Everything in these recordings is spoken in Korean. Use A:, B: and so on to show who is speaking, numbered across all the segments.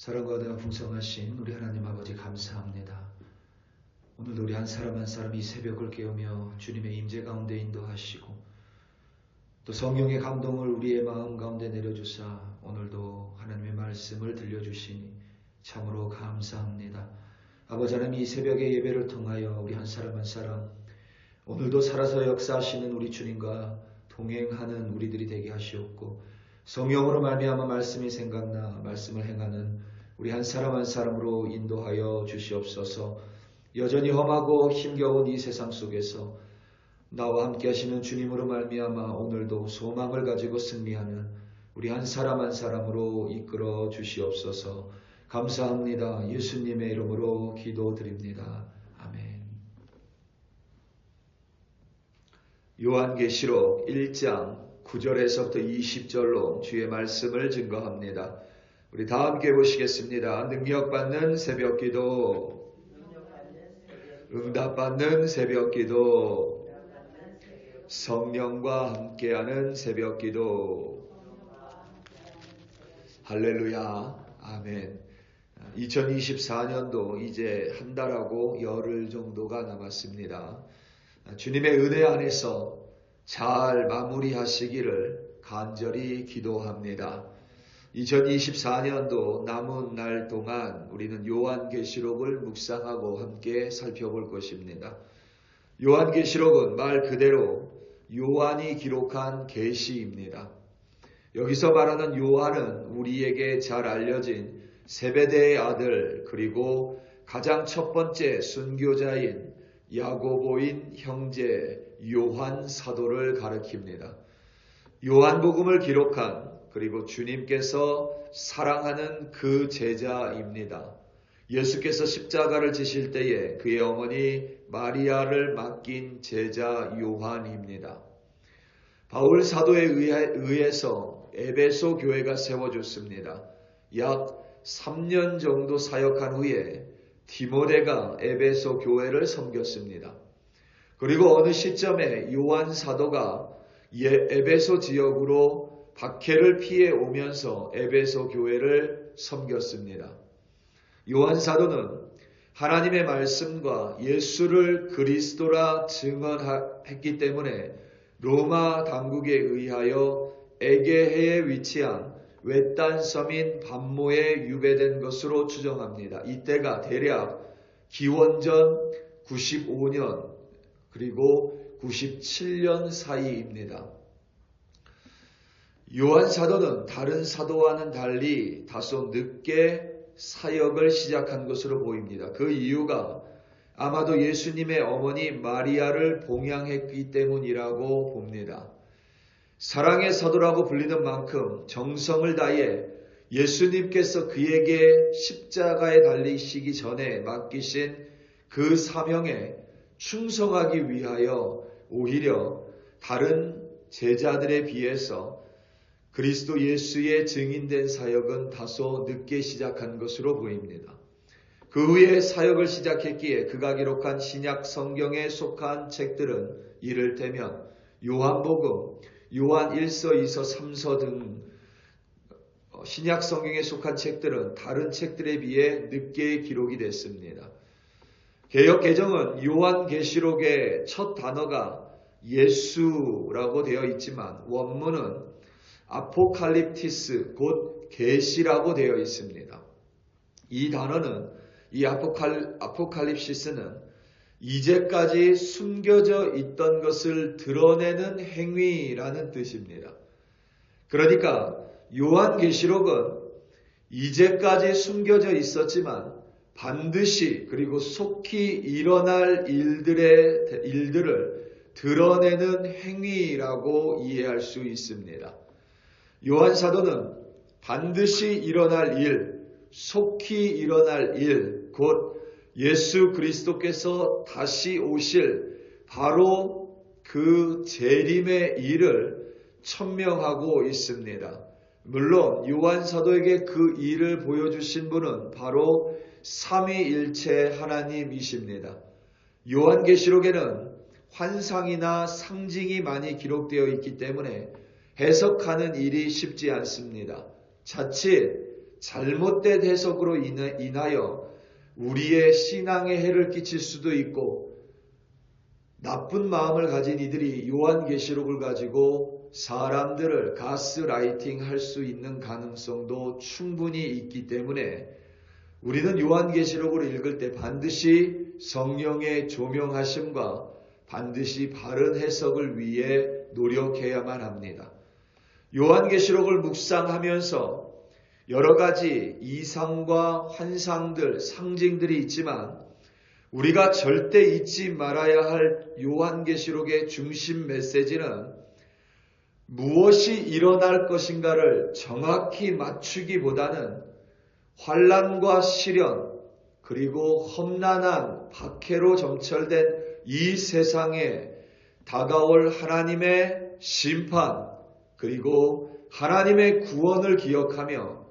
A: 사랑과 은혜가 풍성하신 우리 하나님 아버지 감사합니다. 오늘도 우리 한 사람 한 사람 이 새벽을 깨우며 주님의 임재 가운데 인도하시고 또 성령의 감동을 우리의 마음 가운데 내려주사 오늘도 하나님의 말씀을 들려주시니 참으로 감사합니다. 아버지 하나님, 이 새벽의 예배를 통하여 우리 한 사람 한 사람 오늘도 살아서 역사하시는 우리 주님과 동행하는 우리들이 되게 하시옵고, 성령으로 말미암아 말씀이 생각나 말씀을 행하는 우리 한 사람 한 사람으로 인도하여 주시옵소서. 여전히 험하고 힘겨운 이 세상 속에서 나와 함께 하시는 주님으로 말미암아 오늘도 소망을 가지고 승리하는 우리 한 사람 한 사람으로 이끌어 주시옵소서. 감사합니다. 예수님의 이름으로 기도드립니다. 아멘. 요한계시록 1장 9절에서부터 20절로 주의 말씀을 증거합니다. 우리 다 함께 보시겠습니다. 능력받는 새벽기도, 응답받는 새벽기도, 성령과 함께하는 새벽기도. 할렐루야. 아멘. 2024년도 이제 한 달하고 열흘 정도가 남았습니다. 주님의 은혜 안에서 잘 마무리하시기를 간절히 기도합니다. 2024년도 남은 날 동안 우리는 요한계시록을 묵상하고 함께 살펴볼 것입니다. 요한계시록은 말 그대로 요한이 기록한 계시입니다. 여기서 말하는 요한은 우리에게 잘 알려진 세베대의 아들, 그리고 가장 첫 번째 순교자인 야고보인 형제 요한 사도를 가리킵니다. 요한복음을 기록한, 그리고 주님께서 사랑하는 그 제자입니다. 예수께서 십자가를 지실 때에 그의 어머니 마리아를 맡긴 제자 요한입니다. 바울 사도에 의해서 에베소 교회가 세워졌습니다. 약 3년 정도 사역한 후에 디모데가 에베소 교회를 섬겼습니다. 그리고 어느 시점에 요한 사도가 에베소 지역으로 박해를 피해 오면서 에베소 교회를 섬겼습니다. 요한 사도는 하나님의 말씀과 예수를 그리스도라 증언했기 때문에 로마 당국에 의하여 에게해에 위치한 외딴 섬인 밤모에 유배된 것으로 추정합니다. 이때가 대략 기원전 95년 그리고 97년 사이입니다. 요한 사도는 다른 사도와는 달리 다소 늦게 사역을 시작한 것으로 보입니다. 그 이유가 아마도 예수님의 어머니 마리아를 봉양했기 때문이라고 봅니다. 사랑의 사도라고 불리는 만큼 정성을 다해 예수님께서 그에게 십자가에 달리시기 전에 맡기신 그 사명에 충성하기 위하여 오히려 다른 제자들에 비해서 그리스도 예수의 증인된 사역은 다소 늦게 시작한 것으로 보입니다. 그 후에 사역을 시작했기에 그가 기록한 신약 성경에 속한 책들은 이를테면 요한복음, 요한 1서, 2서, 3서 등 신약 성경에 속한 책들은 다른 책들에 비해 늦게 기록이 됐습니다. 개역 개정은 요한계시록의 첫 단어가 예수라고 되어 있지만 원문은 아포칼립티스, 곧 계시라고 되어 있습니다. 이 단어는, 이 아포칼립시스는 이제까지 숨겨져 있던 것을 드러내는 행위라는 뜻입니다. 그러니까 요한계시록은 이제까지 숨겨져 있었지만 반드시 그리고 속히 일어날 일들을 드러내는 행위라고 이해할 수 있습니다. 요한 사도는 반드시 일어날 일, 속히 일어날 일, 곧 예수 그리스도께서 다시 오실 바로 그 재림의 일을 천명하고 있습니다. 물론 요한 사도에게 그 일을 보여주신 분은 바로 삼위일체 하나님이십니다. 요한계시록에는 환상이나 상징이 많이 기록되어 있기 때문에 해석하는 일이 쉽지 않습니다. 자칫 잘못된 해석으로 인하여 우리의 신앙에 해를 끼칠 수도 있고, 나쁜 마음을 가진 이들이 요한계시록을 가지고 사람들을 가스라이팅 할 수 있는 가능성도 충분히 있기 때문에 우리는 요한계시록을 읽을 때 반드시 성령의 조명하심과 반드시 바른 해석을 위해 노력해야만 합니다. 요한계시록을 묵상하면서 여러 가지 이상과 환상들, 상징들이 있지만 우리가 절대 잊지 말아야 할 요한계시록의 중심 메시지는 무엇이 일어날 것인가를 정확히 맞추기보다는 환난과 시련 그리고 험난한 박해로 점철된 이 세상에 다가올 하나님의 심판 그리고 하나님의 구원을 기억하며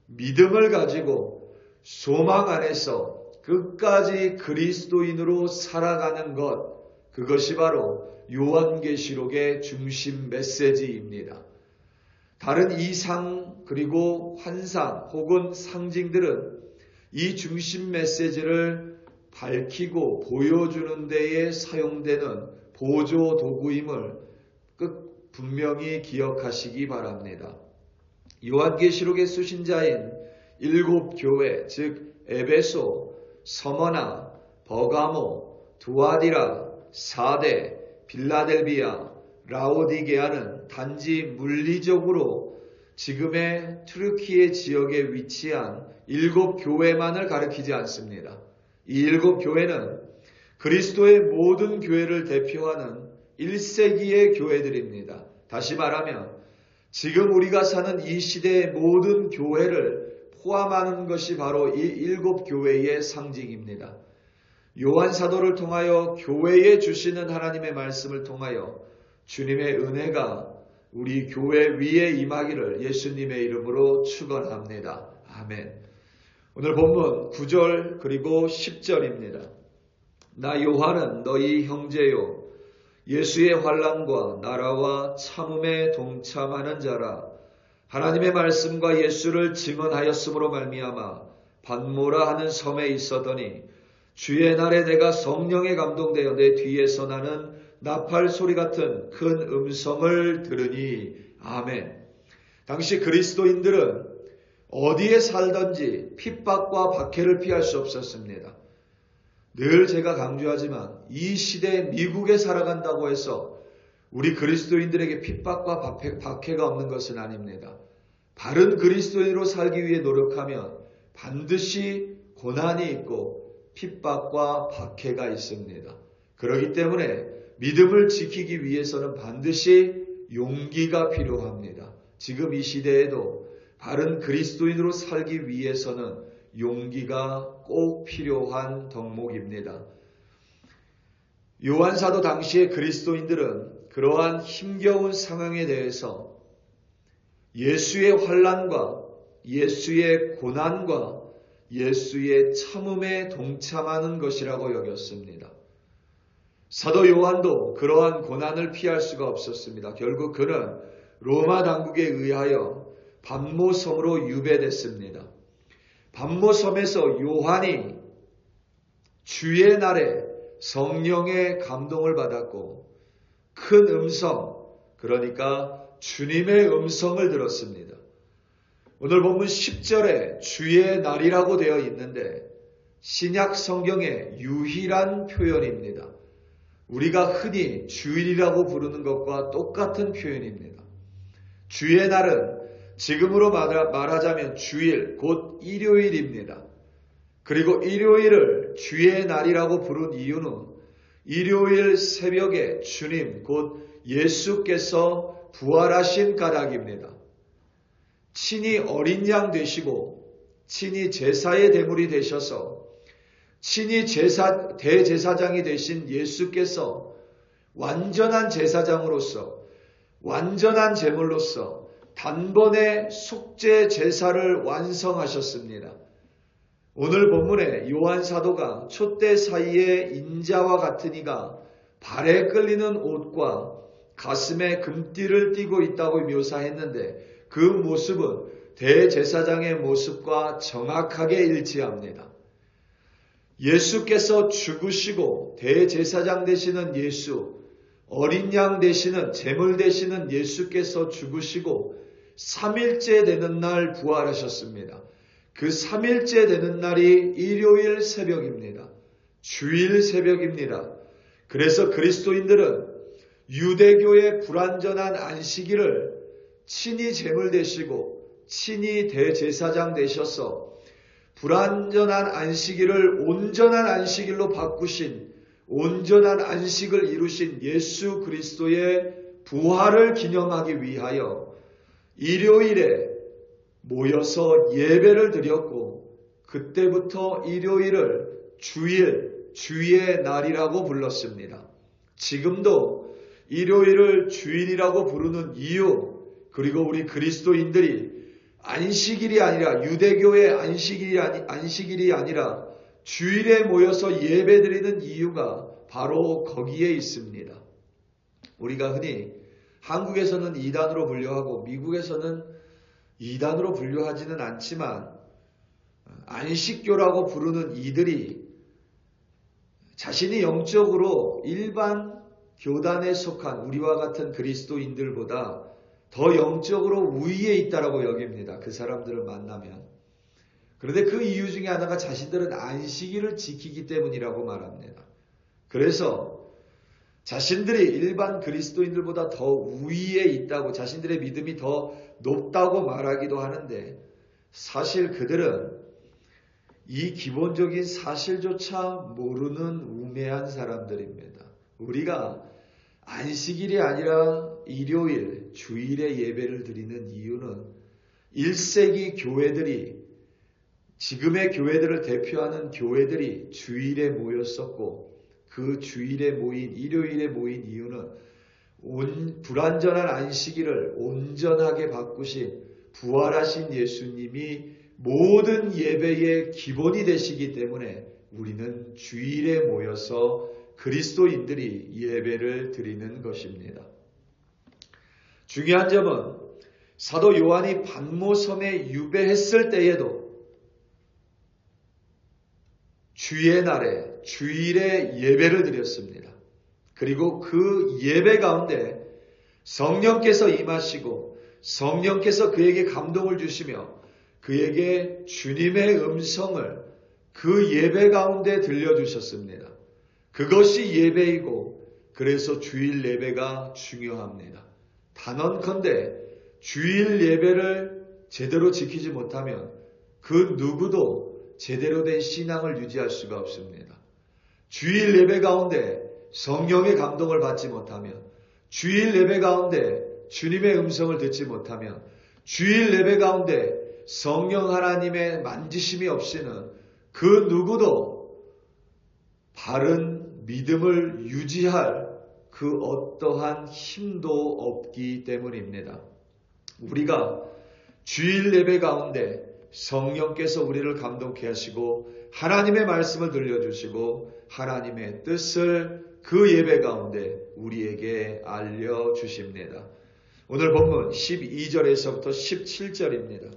A: 믿음을 가지고 소망 안에서 끝까지 그리스도인으로 살아가는 것, 그것이 바로 요한계시록의 중심 메시지입니다. 다른 이상 그리고 환상 혹은 상징들은 이 중심 메시지를 밝히고 보여주는 데에 사용되는 보조 도구임을 분명히 기억하시기 바랍니다. 요한계시록의 수신자인 7교회, 즉 에베소, 서머나, 버가모, 두아디라, 사데, 빌라델비아, 라오디게아는 단지 물리적으로 지금의 튀르키예 지역에 위치한 7교회만을 가리키지 않습니다. 이 7교회는 그리스도의 모든 교회를 대표하는 1세기의 교회들입니다. 다시 말하면 지금 우리가 사는 이 시대의 모든 교회를 포함하는 것이 바로 이 7교회의 상징입니다. 요한 사도를 통하여 교회에 주시는 하나님의 말씀을 통하여 주님의 은혜가 우리 교회 위에 임하기를 예수님의 이름으로 축원합니다. 아멘. 오늘 본문 9절 그리고 10절입니다. 나 요한은 너희 형제요 예수의 환난과 나라와 참음에 동참하는 자라. 하나님의 말씀과 예수를 증언하였으므로 말미암아 반모라 하는 섬에 있었더니 주의 날에 내가 성령에 감동되어 내 뒤에서 나는 나팔 소리 같은 큰 음성을 들으니. 아멘. 당시 그리스도인들은 어디에 살든지 핍박과 박해를 피할 수 없었습니다. 늘 제가 강조하지만 이 시대에 미국에 살아간다고 해서 우리 그리스도인들에게 핍박과 박해가 없는 것은 아닙니다. 바른 그리스도인으로 살기 위해 노력하면 반드시 고난이 있고 핍박과 박해가 있습니다. 그렇기 때문에 믿음을 지키기 위해서는 반드시 용기가 필요합니다. 지금 이 시대에도 바른 그리스도인으로 살기 위해서는 용기가 꼭 필요한 덕목입니다. 요한사도 당시의 그리스도인들은 그러한 힘겨운 상황에 대해서 예수의 환난과 예수의 고난과 예수의 참음에 동참하는 것이라고 여겼습니다. 사도 요한도 그러한 고난을 피할 수가 없었습니다. 결국 그는 로마 당국에 의하여 반모섬으로 유배됐습니다. 반모섬에서 요한이 주의 날에 성령의 감동을 받았고 큰 음성, 그러니까 주님의 음성을 들었습니다. 오늘 본문 10절에 주의 날이라고 되어 있는데 신약 성경의 유일한 표현입니다. 우리가 흔히 주일이라고 부르는 것과 똑같은 표현입니다. 주의 날은 지금으로 말하자면 주일, 곧 일요일입니다. 그리고 일요일을 주의 날이라고 부른 이유는 일요일 새벽에 주님, 곧 예수께서 부활하신 까닭입니다. 친히 어린 양 되시고 친히 제사의 대물이 되셔서 친히 대제사장이 되신 예수께서 완전한 제사장으로서 완전한 제물로서 단번에 속죄 제사를 완성하셨습니다. 오늘 본문에 요한 사도가 촛대 사이에 인자와 같은 이가 발에 끌리는 옷과 가슴에 금띠를 띠고 있다고 묘사했는데 그 모습은 대제사장의 모습과 정확하게 일치합니다. 예수께서 죽으시고 대제사장 되시는 예수, 어린 양 되시는 제물 되시는 예수께서 죽으시고 3일째 되는 날 부활하셨습니다. 그 3일째 되는 날이 일요일 새벽입니다. 주일 새벽입니다. 그래서 그리스도인들은 유대교의 불완전한 안식일을 친히 제물 되시고 친히 대제사장 되셔서 불완전한 안식일을 온전한 안식일로 바꾸신 온전한 안식을 이루신 예수 그리스도의 부활을 기념하기 위하여 일요일에 모여서 예배를 드렸고 그때부터 일요일을 주의 날이라고 불렀습니다. 지금도 일요일을 주일이라고 부르는 이유, 그리고 우리 그리스도인들이 안식일이 아니라 유대교의 안식일이 아니라 주일에 모여서 예배드리는 이유가 바로 거기에 있습니다. 우리가 흔히 한국에서는 이단으로 분류하고 미국에서는 이단으로 분류하지는 않지만 안식교라고 부르는 이들이 자신이 영적으로 일반 교단에 속한 우리와 같은 그리스도인들보다 더 영적으로 우위에 있다라고 여깁니다. 그 사람들을 만나면. 그런데 그 이유 중에 하나가 자신들은 안식일을 지키기 때문이라고 말합니다. 그래서 자신들이 일반 그리스도인들보다 더 우위에 있다고, 자신들의 믿음이 더 높다고 말하기도 하는데 사실 그들은 이 기본적인 사실조차 모르는 우매한 사람들입니다. 우리가 안식일이 아니라 일요일, 주일에 예배를 드리는 이유는 1세기 교회들이, 지금의 교회들을 대표하는 교회들이 주일에 모였었고 그 주일에 모인, 일요일에 모인 이유는 불완전한 안식일을 온전하게 바꾸신 부활하신 예수님이 모든 예배의 기본이 되시기 때문에 우리는 주일에 모여서 그리스도인들이 예배를 드리는 것입니다. 중요한 점은 사도 요한이 pat모섬에 유배했을 때에도 주의 날에 주일에 예배를 드렸습니다. 그리고 그 예배 가운데 성령께서 임하시고 성령께서 그에게 감동을 주시며 그에게 주님의 음성을 그 예배 가운데 들려주셨습니다. 그것이 예배이고 그래서 주일 예배가 중요합니다. 단언컨대 주일 예배를 제대로 지키지 못하면 그 누구도 제대로 된 신앙을 유지할 수가 없습니다. 주일 예배 가운데 성령의 감동을 받지 못하면, 주일 예배 가운데 주님의 음성을 듣지 못하면, 주일 예배 가운데 성령 하나님의 만지심이 없이는 그 누구도 바른 믿음을 유지할 그 어떠한 힘도 없기 때문입니다. 우리가 주일 예배 가운데 성령께서 우리를 감동케 하시고 하나님의 말씀을 들려주시고 하나님의 뜻을 그 예배 가운데 우리에게 알려주십니다. 오늘 본문 12절에서부터 17절입니다.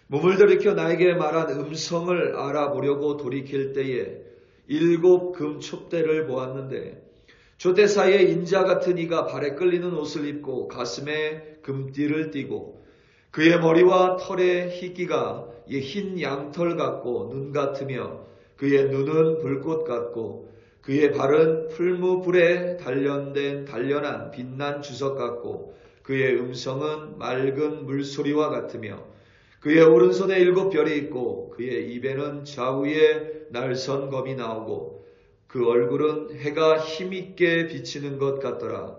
A: 몸을 돌이켜 나에게 말한 음성을 알아보려고 돌이킬 때에 7 금촛대를 보았는데 촛대 사이에 인자 같은 이가 발에 끌리는 옷을 입고 가슴에 금띠를 띠고 그의 머리와 털의 희기가 흰 양털 같고 눈 같으며 그의 눈은 불꽃 같고 그의 발은 풀무불에 단련한 빛난 주석 같고 그의 음성은 맑은 물소리와 같으며 그의 오른손에 7 별이 있고 그의 입에는 좌우에 날선 검이 나오고 그 얼굴은 해가 힘있게 비치는 것 같더라.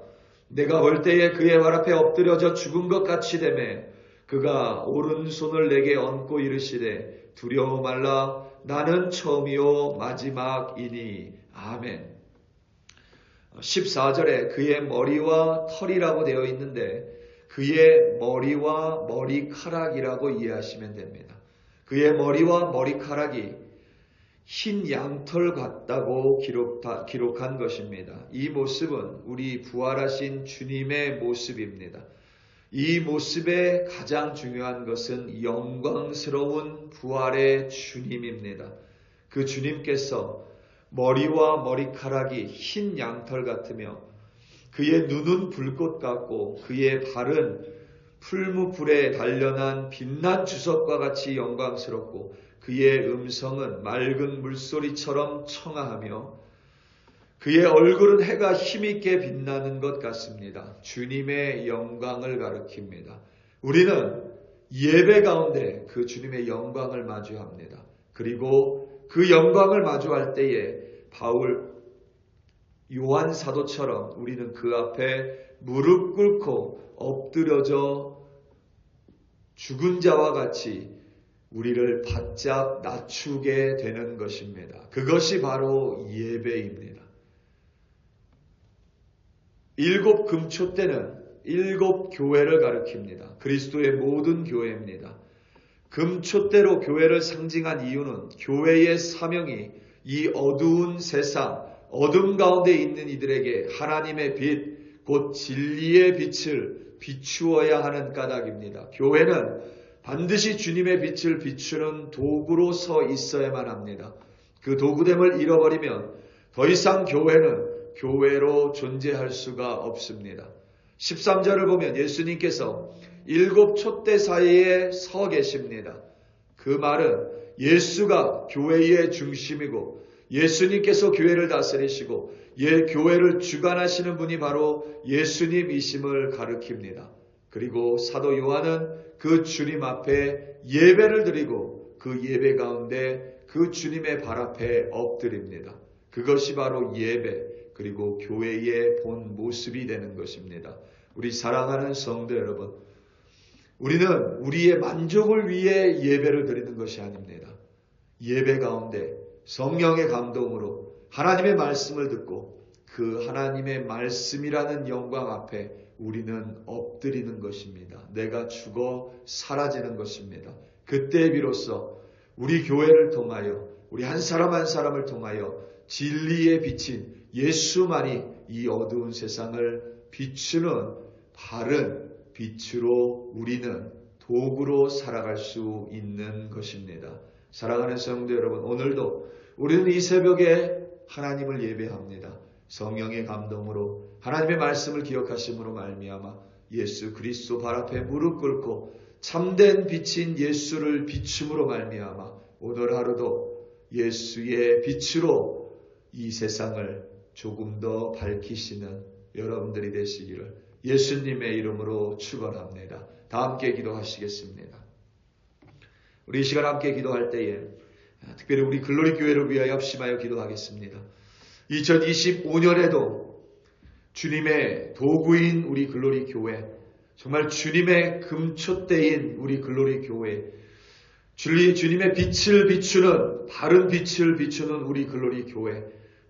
A: 내가 볼 때에 그의 발 앞에 엎드려져 죽은 것 같이 되매 그가 오른손을 내게 얹고 이르시되 두려워 말라 나는 처음이요 마지막이니. 아멘. 14절에 그의 머리와 털이라고 되어 있는데 그의 머리와 머리카락이라고 이해하시면 됩니다. 그의 머리와 머리카락이 흰 양털 같다고 기록한 것입니다. 이 모습은 우리 부활하신 주님의 모습입니다. 이 모습의 가장 중요한 것은 영광스러운 부활의 주님입니다. 그 주님께서 머리와 머리카락이 흰 양털 같으며 그의 눈은 불꽃 같고 그의 발은 풀무불에 단련한 빛난 주석과 같이 영광스럽고 그의 음성은 맑은 물소리처럼 청아하며 그의 얼굴은 해가 힘있게 빛나는 것 같습니다. 주님의 영광을 가리킵니다. 우리는 예배 가운데 그 주님의 영광을 마주합니다. 그리고 그 영광을 마주할 때에 요한 사도처럼 우리는 그 앞에 무릎 꿇고 엎드려져 죽은 자와 같이 우리를 바짝 낮추게 되는 것입니다. 그것이 바로 예배입니다. 7 금초대는 7 교회를 가리킵니다. 그리스도의 모든 교회입니다. 금초대로 교회를 상징한 이유는 교회의 사명이 이 어두운 세상, 어둠 가운데 있는 이들에게 하나님의 빛, 곧 진리의 빛을 비추어야 하는 까닭입니다. 교회는 반드시 주님의 빛을 비추는 도구로 서 있어야만 합니다. 그 도구됨을 잃어버리면 더 이상 교회는 교회로 존재할 수가 없습니다. 13절을 보면 예수님께서 7 촛대 사이에 서 계십니다. 그 말은 예수가 교회의 중심이고 예수님께서 교회를 다스리시고 교회를 주관하시는 분이 바로 예수님이심을 가리킵니다. 그리고 사도 요한은 그 주님 앞에 예배를 드리고 그 예배 가운데 그 주님의 발 앞에 엎드립니다. 그것이 바로 예배 그리고 교회의 본 모습이 되는 것입니다. 우리 사랑하는 성도 여러분, 우리는 우리의 만족을 위해 예배를 드리는 것이 아닙니다. 예배 가운데 성령의 감동으로 하나님의 말씀을 듣고 그 하나님의 말씀이라는 영광 앞에 우리는 엎드리는 것입니다. 내가 죽어 사라지는 것입니다. 그때 비로소 우리 교회를 통하여 우리 한 사람 한 사람을 통하여 진리의 빛인 예수만이 이 어두운 세상을 비추는 바른 빛으로 우리는 도구로 살아갈 수 있는 것입니다. 사랑하는 성도 여러분, 오늘도 우리는 이 새벽에 하나님을 예배합니다. 성령의 감동으로 하나님의 말씀을 기억하심으로 말미암아 예수 그리스도 발 앞에 무릎 꿇고 참된 빛인 예수를 비춤으로 말미암아 오늘 하루도 예수의 빛으로 이 세상을 조금 더 밝히시는 여러분들이 되시기를 예수님의 이름으로 축원합니다. 다 함께 기도하시겠습니다. 우리 이 시간 함께 기도할 때에 특별히 우리 글로리 교회를 위하여 합심하여 기도하겠습니다. 2025년에도 주님의 도구인 우리 글로리 교회, 정말 주님의 금촛대인 우리 글로리 교회, 주님의 빛을 비추는, 바른 빛을 비추는 우리 글로리 교회,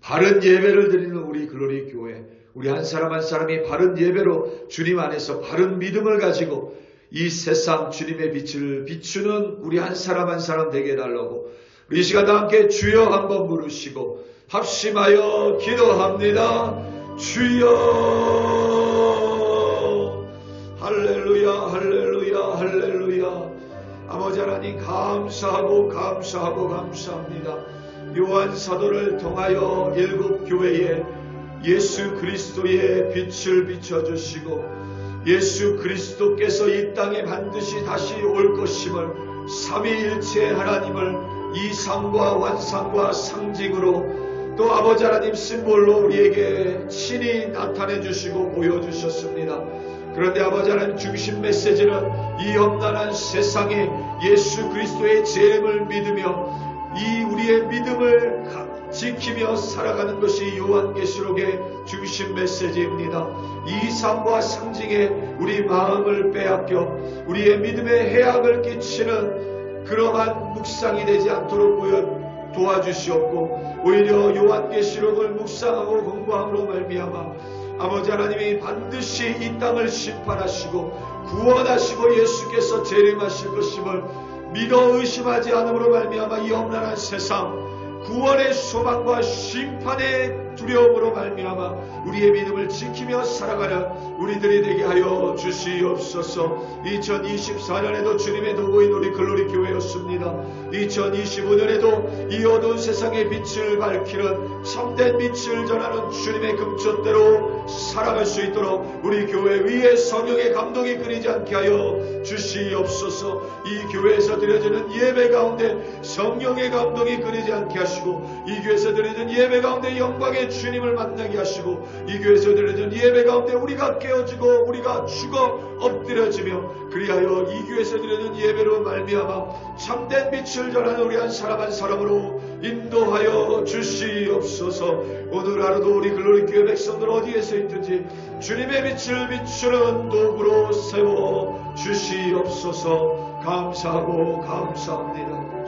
A: 바른 예배를 드리는 우리 글로리 교회, 우리 한 사람 한 사람이 바른 예배로 주님 안에서 바른 믿음을 가지고 이 세상 주님의 빛을 비추는 우리 한 사람 한 사람 되게 해달라고 우리 이 시간 다 함께 주여 한번 부르시고 합심하여 기도합니다. 주여, 할렐루야, 할렐루야, 할렐루야. 아버지 하나님 감사하고 감사하고 감사합니다. 요한 사도를 통하여 7 교회에 예수 그리스도의 빛을 비춰주시고 예수 그리스도께서 이 땅에 반드시 다시 올 것임을, 삼위일체의 하나님을 이상과 완상과 상징으로 또 아버지 하나님 심볼로 우리에게 친히 나타내 주시고 보여주셨습니다. 그런데 아버지 하나님 중심 메시지는 이 험난한 세상에 예수 그리스도의 재림을 믿으며 이 우리의 믿음을 지키며 살아가는 것이 요한계시록의 중심 메시지입니다. 이 삶과 상징에 우리 마음을 빼앗겨 우리의 믿음에 해악을 끼치는 그러한 묵상이 되지 않도록 도와주시옵고 오히려 요한계시록을 묵상하고 공부함으로 말미암아 아버지 하나님이 반드시 이 땅을 심판하시고 구원하시고 예수께서 재림하실 것임을 믿어 의심하지 않음으로 말미암아 이 험난한 세상 구원의 소망과 심판의
B: 두려움으로 말미암아 우리의 믿음을 지키며 살아가는 우리들이 되게 하여 주시옵소서. 2024년에도 주님의 도구인 우리 글로리 교회였습니다. 2025년에도 이 어두운 세상의 빛을 밝히는 참된 빛을 전하는 주님의 금전대로 살아갈 수 있도록 우리 교회 위에 성령의 감동이 끊이지 않게 하여 주시옵소서. 이 교회에서 드려지는 예배 가운데 성령의 감동이 끊이지 않게 하시고, 이 교회에서 드려지는 예배 가운데 영광의 주님을 만나게 하시고, 이 교회에서 드려지는 예배 가운데 우리가 깨어지고 우리가 죽어 엎드려지며, 그리하여 이 교회에서 드려지는 예배로 말미암아 참된 빛을 전하는 우리 한 사람 한 사람으로 인도하여 주시옵소서. 오늘 하루도 우리 글로리 교회 백성들 어디에서 있든지 주님의 빛을 비추는 도구로 세워 주시옵소서. 감사하고 감사합니다.